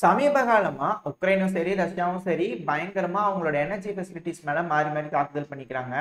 சமீப காலமா உக்ரைனும் சரி ரஷ்யாவும் சரி பயங்கரமா அவங்களோட எனர்ஜி ஃபெசிலிட்டிஸ் மேல மாறி மாறி தாக்குதல் பண்ணிக்கிறாங்க.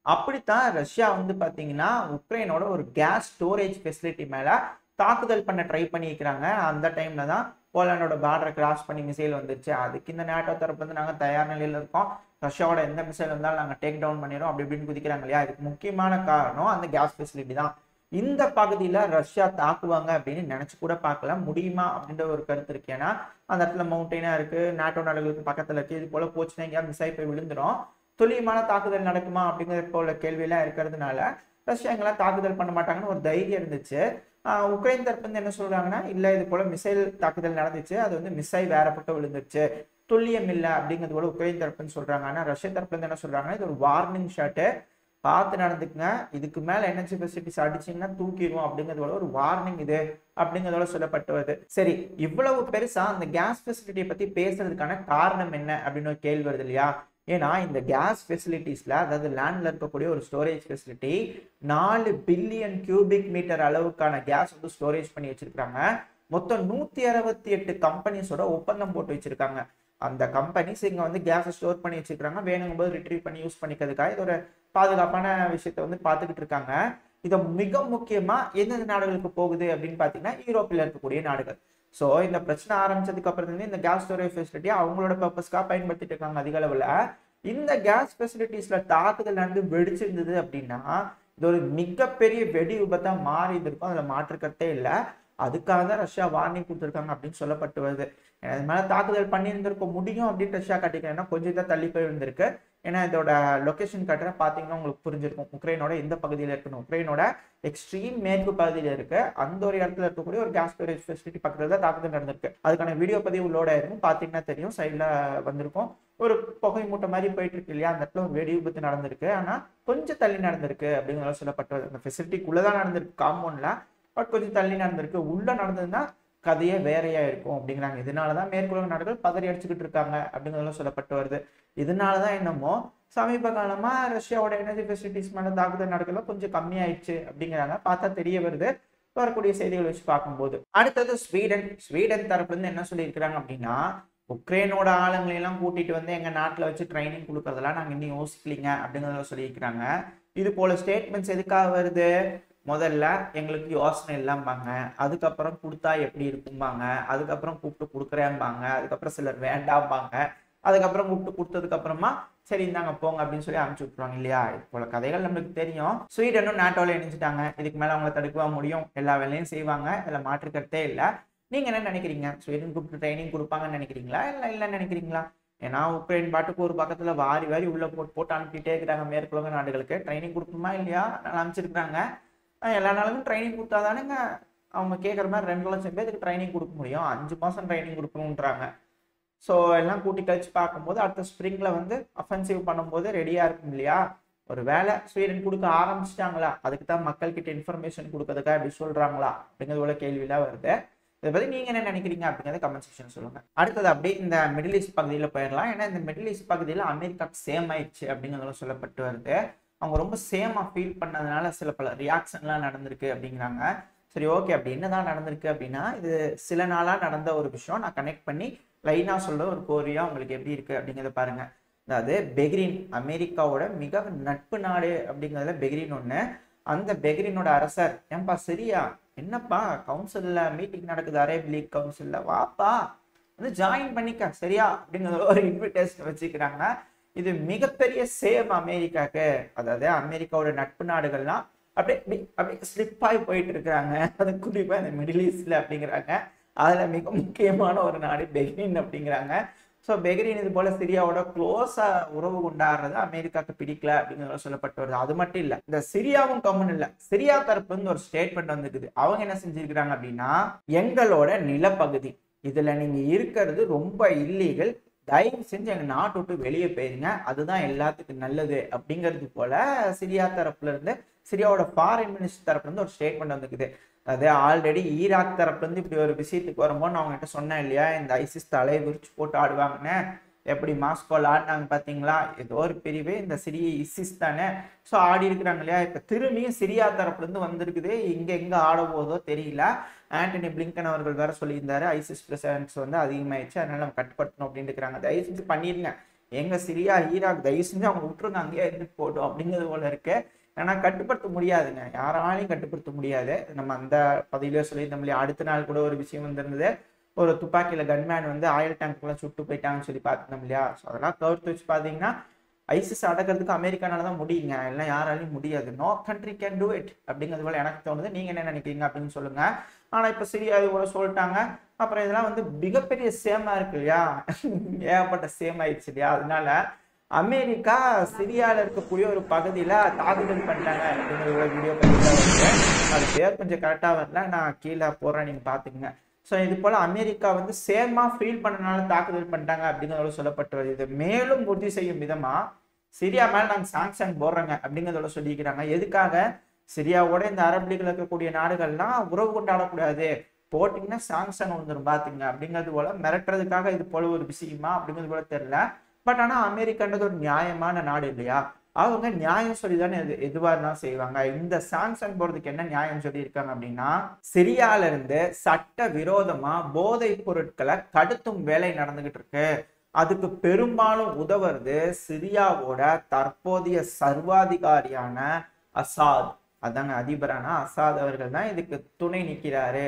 அப்படித்தான் ரஷ்யா வந்து பாத்தீங்கன்னா உக்ரைனோட ஒரு கேஸ் ஸ்டோரேஜ் ஃபெசிலிட்டி மேல தாக்குதல் பண்ண ட்ரை பண்ணிக்கிறாங்க. அந்த டைம்ல தான் போலாண்டோட பார்டரை கிராஸ் பண்ணி மிசைல் வந்துருச்சு. அதுக்கு இந்த நேட்டோ தரப்பு வந்து நாங்க தயார் நிலையில இருக்கோம், ரஷ்யாவோட எந்த மிசைல் வந்தாலும் நாங்க டேக் டவுன் பண்ணிடுறோம் அப்படி இப்படின்னு குதிக்கிறாங்க இல்லையா. இதுக்கு முக்கியமான காரணம் அந்த கேஸ் ஃபெசிலிட்டி தான். இந்த பகுதியில ரஷ்யா தாக்குவாங்க அப்படின்னு நினைச்சு கூட பார்க்கல முடியுமா அப்படின்ற ஒரு கருத்து இருக்கு. ஏன்னா அந்த இடத்துல மவுண்டெயினா இருக்கு, நாட்டோ நாடுகளுக்கு பக்கத்துல இருக்கு. இது போல போச்சுன்னா எங்கேயாவது மிஸ் ஆகி போய் விழுந்துரும். துல்லியமான தாக்குதல் நடக்குமா அப்படிங்கிற போல கேள்வியெல்லாம் இருக்கிறதுனால ரஷ்யா எங்கெல்லாம் தாக்குதல் பண்ண மாட்டாங்கன்னு ஒரு தைரியம் இருந்துச்சு. உக்ரைன் தரப்பு வந்து என்ன சொல்றாங்கன்னா, இல்ல இது போல மிசைல் தாக்குதல் நடந்துச்சு, அது வந்து மிஸ் ஆகி வேற பக்கம் விழுந்துருச்சு, துல்லியம் இல்லை அப்படிங்கிறது போல உக்ரைன் தரப்புன்னு சொல்றாங்க. ஆனா ரஷ்யா தரப்புல இருந்து என்ன சொல்றாங்கன்னா, இது ஒரு வார்னிங் ஷாட்டு, பார்த்து நடந்துக்குங்க, இதுக்கு மேல எனர்ஜி ஃபெசிலிட்டிஸ் அடிச்சீங்கன்னா தூக்கிடுவோம் அப்படிங்கிறதோட ஒரு வார்னிங் இது அப்படிங்கிறதோட சொல்லப்பட்டு வருது. சரி, இவ்வளவு பெருசா அந்த கேஸ் ஃபெசிலிட்டியை பத்தி பேசுறதுக்கான காரணம் என்ன அப்படின்னு ஒரு கேள்வி வருது இல்லையா. ஏன்னா இந்த கேஸ் ஃபெசிலிட்டிஸ்ல, அதாவது லேண்ட்ல இருக்கக்கூடிய ஒரு storage facility 4 billion cubic metre அளவுக்கான கேஸ் வந்து ஸ்டோரேஜ் பண்ணி வச்சிருக்காங்க. மொத்தம் 168 கம்பெனிஸோட ஒப்பந்தம் போட்டு வச்சிருக்காங்க. அந்த கம்பெனிஸ் இங்க வந்து கேஸை ஸ்டோர் பண்ணி வச்சிருக்காங்க, வேணுங்கும் போது ரிட்ரீவ் பண்ணி யூஸ் பண்ணிக்கிறதுக்காக இது ஒரு பாதுகாப்பான விஷயத்த வந்து பார்த்துக்கிட்டு இருக்காங்க. இதை மிக முக்கியமா எந்தெந்த நாடுகளுக்கு போகுது அப்படின்னு பாத்தீங்கன்னா யூரோப்பில் இருக்கக்கூடிய நாடுகள். ஸோ இந்த பிரச்சனை ஆரம்பிச்சதுக்கு அப்புறம் இருந்து இந்த கேஸ் ஸ்டோரேஜ் ஃபெசிலிட்டியை அவங்களோட பர்பஸ்க்காக பயன்படுத்திட்டு இருக்காங்க அதிக அளவில். இந்த கேஸ் ஃபெசிலிட்டிஸ்ல தாக்குதல் நடந்து வெடிச்சிருந்தது அப்படின்னா இது ஒரு மிகப்பெரிய வெடி விபத்தா மாறி இருக்கும், அதுல மாற்றுக்கத்தே இல்லை. அதுக்காக தான் ரஷ்யா வார்னிங் கொடுத்துருக்காங்க அப்படின்னு சொல்லப்பட்டு வருது. ஏன்னா இது மேல தாக்குதல் பண்ணியிருந்திருக்க முடியும் அப்படின்னு ரஷ்யா காட்டிக்கிறேன்னா கொஞ்சம் தான் தள்ளி போய் இருந்திருக்கு. ஏன்னா இதோட லொகேஷன் கட்டுற பார்த்தீங்கன்னா உங்களுக்கு புரிஞ்சிருக்கும், உக்ரைனோட எந்த பகுதியில் இருக்கணும், உக்ரைனோட எக்ஸ்ட்ரீம் மேற்கு பகுதியில் இருக்கு. அந்த ஒரு இடத்துல இருக்கக்கூடிய ஒரு கேஸ் ஸ்டோரேஜ் ஃபெசிலிட்டி பக்கத்தில் தான் தாக்குதல் நடந்திருக்கு. அதுக்கான வீடியோ பதிவு லோட் ஆயிருக்கும், பார்த்தீங்கன்னா தெரியும், சைடில் வந்திருக்கும். ஒரு புகை மூட்டை மாதிரி போயிட்டு இருக்கு இல்லையா, அந்த இடத்துல ஒரு வெடி விபத்து நடந்திருக்கு. ஆனால் கொஞ்சம் தள்ளி நடந்திருக்கு அப்படிங்கிறத சொல்லப்பட்டு அந்த ஃபெசிலிட்டிக்குள்ளதான் நடந்திருக்கு, காம்பவுண்ட்ல. பட் கொஞ்சம் தள்ளி நடந்திருக்கு. உள்ள நடந்ததுன்னா கதையே வேறையா இருக்கும் அப்படிங்கிறாங்க. இதனாலதான் மேற்குலக நாடுகள் பதறி அடிச்சுக்கிட்டு இருக்காங்க அப்படிங்கிறதெல்லாம் சொல்லப்பட்டு வருது. இதனாலதான் என்னமோ சமீப காலமா ரஷ்யாவோட எனர்ஜி ஃபெசிலிட்டிஸ் மேல தாக்குதல் நடக்கல கொஞ்சம் கம்மியாயிடுச்சு அப்படிங்கிறாங்க. பார்த்தா தெரிய வருது வரக்கூடிய செய்திகள் வச்சு பார்க்கும்போது. அடுத்தது ஸ்வீடன் தரப்புல இருந்து என்ன சொல்லியிருக்கிறாங்க அப்படின்னா, உக்ரைனோட ஆளுங்களை எல்லாம் கூட்டிட்டு வந்து எங்க நாட்டுல வச்சு ட்ரைனிங் கொடுக்கறதெல்லாம் நாங்க இன்னும் யோசிக்கலீங்க அப்படிங்கிறத சொல்லியிருக்கிறாங்க. இது போல ஸ்டேட்மெண்ட்ஸ் எதுக்காக வருது? முதல்ல எங்களுக்கு யோசனை இல்லாம்பாங்க, அதுக்கப்புறம் கொடுத்தா எப்படி இருக்கும்பாங்க, அதுக்கப்புறம் கூப்பிட்டு கொடுக்குறேன்பாங்க, அதுக்கப்புறம் சிலர் வேண்டாம்பாங்க, அதுக்கப்புறம் கூப்பிட்டு கொடுத்ததுக்கு அப்புறமா சரி இந்தாங்க போங்க அப்படின்னு சொல்லி அனுப்பிச்சு விட்டுருவாங்க இல்லையா. இது போல கதைகள் நம்மளுக்கு தெரியும். ஸ்வீடனும் நாட்டோல இணைஞ்சிட்டாங்க, இதுக்கு மேல அவங்களை தடுக்கவா முடியும்? எல்லா வேலையும் செய்வாங்க, இதுல மாற்றுக்கிறதே இல்லை. நீங்க என்ன நினைக்கிறீங்க? ஸ்வீடன் கூப்பிட்டு ட்ரைனிங் கொடுப்பாங்கன்னு நினைக்கிறீங்களா இல்லைன்னு நினைக்கிறீங்களா? ஏன்னா உக்ரைன் பாட்டுக்கு ஒரு பக்கத்துல வாரி வாரி உள்ள போட்டு அனுப்பிட்டே இருக்கிறாங்க மேற்குலக நாடுகளுக்கு. ட்ரைனிங் கொடுக்கணுமா இல்லையா அனுப்பிச்சிருக்காங்க. எல்லா நாளுக்கும் ட்ரைனிங் கொடுத்தா தானுங்க அவங்க கேட்குற மாதிரி 2 லட்சம் பேருக்கு ட்ரைனிங் கொடுக்க முடியும். 5 மாதம் ட்ரைனிங் கொடுக்கணுன்றாங்க. ஸோ எல்லாம் கூட்டி கழிச்சு பார்க்கும்போது அடுத்த ஸ்ப்ரிங்ல வந்து அஃபென்சிவ் பண்ணும்போது ரெடியா இருக்கும் இல்லையா. ஒரு வேலை ஸ்வீடன் கொடுக்க ஆரம்பிச்சிட்டாங்களா, அதுக்கு தான் மக்கள் கிட்ட இன்ஃபர்மேஷன் கொடுக்கறதுக்காக எப்படி சொல்றாங்களா அப்படிங்கிறது போல கேள்வியெல்லாம் வருது. இதை பத்தி நீங்க என்ன நினைக்கிறீங்க அப்படிங்கிறத கமெண்ட் செக்ஷன் சொல்லுங்க. அடுத்தது அப்படியே இந்த மிடில் ஈஸ்ட் பகுதியில் போயிடலாம். ஏன்னா இந்த மிடில் ஈஸ்ட் பகுதியில் அமெரிக்காவுக்கு சேம் ஆயிடுச்சு அப்படிங்கிறதும் சொல்லப்பட்டு வருது. அவங்க ரொம்ப சேமா ஃபீல் பண்ணதுனால சில பல ரியாக்ஷன்லாம் நடந்திருக்கு அப்படிங்கிறாங்க. சரி, ஓகே, அப்படி என்னதான் நடந்திருக்கு அப்படின்னா, இது சில நாளா நடந்த ஒரு விஷயம் நான் கனெக்ட் பண்ணி லைனா சொல்ற ஒரு கோரியா உங்களுக்கு எப்படி இருக்கு அப்படிங்கிறத பாருங்க. அதாவது பெஹ்ரைன் அமெரிக்காவோட மிக நட்பு நாடு அப்படிங்கிறதுல பெஹ்ரைன் ஒண்ணு. அந்த பெஹ்ரைனோட அரசர், ஏன்பா சரியா என்னப்பா கவுன்சில்ல மீட்டிங் நடக்குது, அரேப் லீக் கவுன்சில்ல, வாப்பா வந்து ஜாயின் பண்ணிக்க சரியா அப்படிங்கிறத ஒரு இன்விடேஷன் வச்சுக்கிறாங்க. இது மிகப்பெரிய சேம் அமெரிக்காக்கு. அதாவது அமெரிக்காவோட நட்பு நாடுகள்லாம் அப்படியே ஸ்லிப் ஆகி போயிட்டு இருக்கிறாங்க. அது குறிப்பா இந்த மிடில் ஈஸ்ட்ல அப்படிங்கிறாங்க. அதுல மிக முக்கியமான ஒரு நாடு பெஹ்ரைன் அப்படிங்கிறாங்க. ஸோ பெஹ்ரைன் இது போல சிரியாவோட க்ளோஸா உறவு கொண்டாடுறது அமெரிக்காவுக்கு பிடிக்கல அப்படிங்கிறத சொல்லப்பட்டு வருது. அது மட்டும் இல்ல, இந்த சிரியாவும் கம்முன்னு இல்ல, சிரியா தரப்பு வந்து ஒரு ஸ்டேட்மெண்ட் வந்துருக்குது. அவங்க என்ன செஞ்சிருக்கிறாங்க அப்படின்னா, எங்களோட நிலப்பகுதி இதுல நீங்க இருக்கிறது ரொம்ப இல்லீகல், தயவு செஞ்சு எங்க நாட்டை விட்டு வெளியே போயிருங்க, அதுதான் எல்லாத்துக்கும் நல்லது அப்படிங்கிறது போல சிரியா தரப்புல இருந்து, சிரியாவோட ஃபாரின் மினிஸ்டர் தரப்புல இருந்து ஒரு ஸ்டேட்மெண்ட் வந்துருக்குது. அது ஆல்ரெடி ஈராக் தரப்புல இருந்து இப்படி ஒரு விஷயத்துக்கு வரும்போது நான் அவங்ககிட்ட சொன்னேன் இல்லையா, இந்த ஐசிஸ் தலையை விரிச்சு போட்டு ஆடுவாங்கன்னு. எப்படி மாஸ்கோல ஆடினாங்க பாத்தீங்களா, ஏதோ ஒரு பிரிவு இந்த சிரிய இசிஸ் தானே. ஸோ ஆடி இருக்கிறாங்க இல்லையா. இப்ப திரும்பியும் சிரியா தரப்புல இருந்து வந்திருக்குது. எங்க ஆட போதோ தெரியல. ஆண்டனி பிளிங்கன் அவர்கள் வேற சொல்லியிருந்தாரு ஐசிஸ் பிரசன்ஸ் வந்து அதிகமாயிடுச்சு, அதனால நம்ம கட்டுப்படுத்தணும் அப்படின்னு இருக்கிறாங்க. தயவு செஞ்சு பண்ணிருங்க. எங்க சிரியா ஈராக் தயவு செஞ்சு அவங்க விட்டுருங்க, அங்கேயே இருந்துட்டு போட்டோம் அப்படிங்கிறது போல இருக்கு. ஏன்னா கட்டுப்படுத்த முடியாதுங்க, யாராலையும் கட்டுப்படுத்த முடியாது. நம்ம அந்த பதிவிலே சொல்லியிருந்தோம் இல்லையா, அடுத்த நாள் கூட ஒரு விஷயம் வந்திருந்தது, ஒரு துப்பாக்கியில கன்மேன் வந்து ஆயில் டேங்க் எல்லாம் சுட்டு போயிட்டாங்கன்னு சொல்லி பார்த்துருந்தோம் இல்லையா. ஸோ அதெல்லாம் தவிர்த்து வச்சு பார்த்தீங்கன்னா ஐசிஸ் அடக்கிறதுக்கு அமெரிக்கானால தான் முடியுங்க, எல்லாம் யாராலையும் முடியாது. No country can do it அப்படிங்கிறது போல எனக்கு தோணுது. நீங்க என்ன நினைக்கிறீங்க அப்படின்னு சொல்லுங்க. ஆனா இப்ப சிரியா இது கூட சொல்லிட்டாங்க. அப்புறம் இதெல்லாம் வந்து மிகப்பெரிய சேமா இருக்கு இல்லையா, ஏகப்பட்ட சேம் ஆயிடுச்சு இல்லையா. அதனால அமெரிக்கா சிரியால இருக்கக்கூடிய ஒரு பகுதியில தாக்குதல் பண்ணிட்டாங்க அப்படிங்கிற ஒரு வீடியோ பதிவு. அது பேர் கொஞ்சம் கரெக்டா வரல, நான் கீழே போடுறேன், நீங்க பாத்துக்கங்க. ஸோ இது போல அமெரிக்கா வந்து சேமா ஃபீல் பண்ணனால தாக்குதல் பண்ணிட்டாங்க அப்படிங்கிறதோட சொல்லப்பட்டு வருது. மேலும் உறுதி செய்யும் விதமா சிரியா மேல நாங்கள் சாங்ஷன் போடுறோங்க அப்படிங்கிறதோட சொல்லிக்கிறாங்க. எதுக்காக? சிரியாவோட இந்த அரபு லீக்ல இருக்கக்கூடிய நாடுகள்லாம் உறவு கொண்டாடக்கூடாது, போட்டிங்கன்னா சாங்ஷன் வந்துடும் பாத்துங்க அப்படிங்கிறது போல மிரட்டுறதுக்காக இது போல ஒரு விஷயமா அப்படிங்கிறது போல தெரியல. பட் ஆனா அமெரிக்கான்றது ஒரு நியாயமான நாடு இல்லையா, அவங்க நியாயம் சொல்லிதானே எதுவா இருந்தாலும் செய்வாங்க. இந்த சாங்ஷன் போறதுக்கு என்ன நியாயம் சொல்லி இருக்காங்க அப்படின்னா, சிரியால இருந்து சட்ட விரோதமா போதை பொருட்களை கடத்தும் வேலை நடந்துகிட்டு இருக்கு, அதுக்கு பெரும்பாலும் உதவுறது சிரியாவோட தற்போதைய சர்வாதிகாரியான அசாத், அதாங்க அதிபரான அசாத் அவர்கள் தான் இதுக்கு துணை நிற்கிறாரு,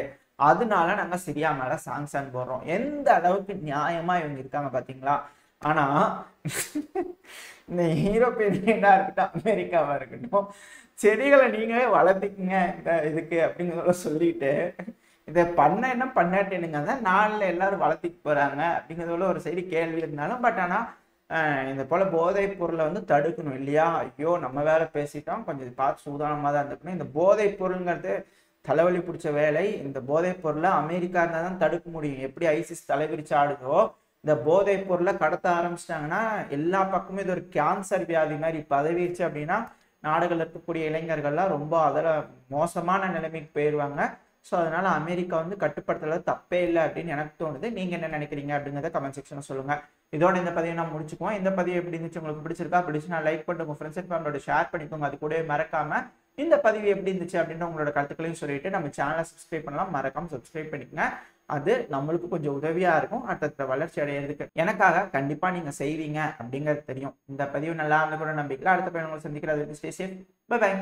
அதனால நாங்க சிரியா மேல சாங்ஷன் போடுறோம். எந்த அளவுக்கு நியாயமா இவங்க இருக்காங்க பாத்தீங்களா. ஆனா இந்த யூரோப்பியனா இருக்கட்டும் அமெரிக்காவா இருக்கட்டும், செடிகளை நீங்களே வளர்த்துக்குங்க இந்த இதுக்கு அப்படிங்கிறத சொல்லிட்டு இதை பண்ண என்ன பண்ணாட்டேனுங்க தான் நாளில் எல்லாரும் வளர்த்திட்டு போறாங்க அப்படிங்கிறதுல ஒரு சைடு கேள்வி இருந்தாலும். பட் ஆனா இந்த போல போதைப் பொருளை வந்து தடுக்கணும் இல்லையா. ஐயோ நம்ம வேற பேசிட்டோம், கொஞ்சம் பார்த்து சூதானமாக தான் இருந்துக்கணும். இந்த போதைப் பொருளுங்கிறது தலைவலி பிடிச்ச வேலை. இந்த போதைப் பொருளை அமெரிக்கா இருந்தால் தான் தடுக்க முடியும். எப்படி ஐசிஸ் தலைவிரிச்சு ஆடுதோ, இந்த போதைப் பொருளை கடத்த ஆரம்பிச்சிட்டாங்கன்னா எல்லா பக்கமும் இது ஒரு கேன்சர் வியாதி மாதிரி பதவிடுச்சு அப்படின்னா நாடுகள் இருக்கக்கூடிய இளைஞர்கள்லாம் ரொம்ப அதில் மோசமான நிலைமைக்கு போயிடுவாங்க. ஸோ அதனால அமெரிக்கா வந்து கட்டுப்படுத்துறது தப்பே இல்லை அப்படின்னு எனக்கு தோணுது. நீங்க என்ன நினைக்கிறீங்க அப்படிங்கிறத கமெண்ட் செக்ஷன்ல சொல்லுங்க. இதோட இந்த பதிவை நான் முடிச்சுக்குவோம். இந்த பதிவு எப்படி இருந்துச்சு, உங்களுக்கு பிடிச்சிருக்கா, பிடிச்சுன்னா லைக் பண்ணிட்டு உங்க ஃப்ரெண்ட்ஸ் அண்ட் ஃபேமிலியோட ஷேர் பண்ணிக்கோங்க. அது கூட மறக்காம இந்த பதிவு எப்படி இருந்துச்சு அப்படின்னு உங்களோட கருத்துக்களையும் சொல்லிட்டு நம்ம சேனலை சப்ஸ்கிரைப் பண்ணலாம், மறக்காம சப்ஸ்கிரைப் பண்ணிக்கங்க. அது நம்மளுக்கு கொஞ்சம் உதவியா இருக்கும் அடுத்த வளர்ச்சி அடையிறதுக்கு. எனக்காக கண்டிப்பா நீங்க செய்வீங்க அப்படிங்கிறது தெரியும். இந்த பதிவு நல்லா இருந்து கூட நம்பிக்கல. அடுத்த பதிவு உங்களை சந்திக்கிறது. Stay safe. Bye by.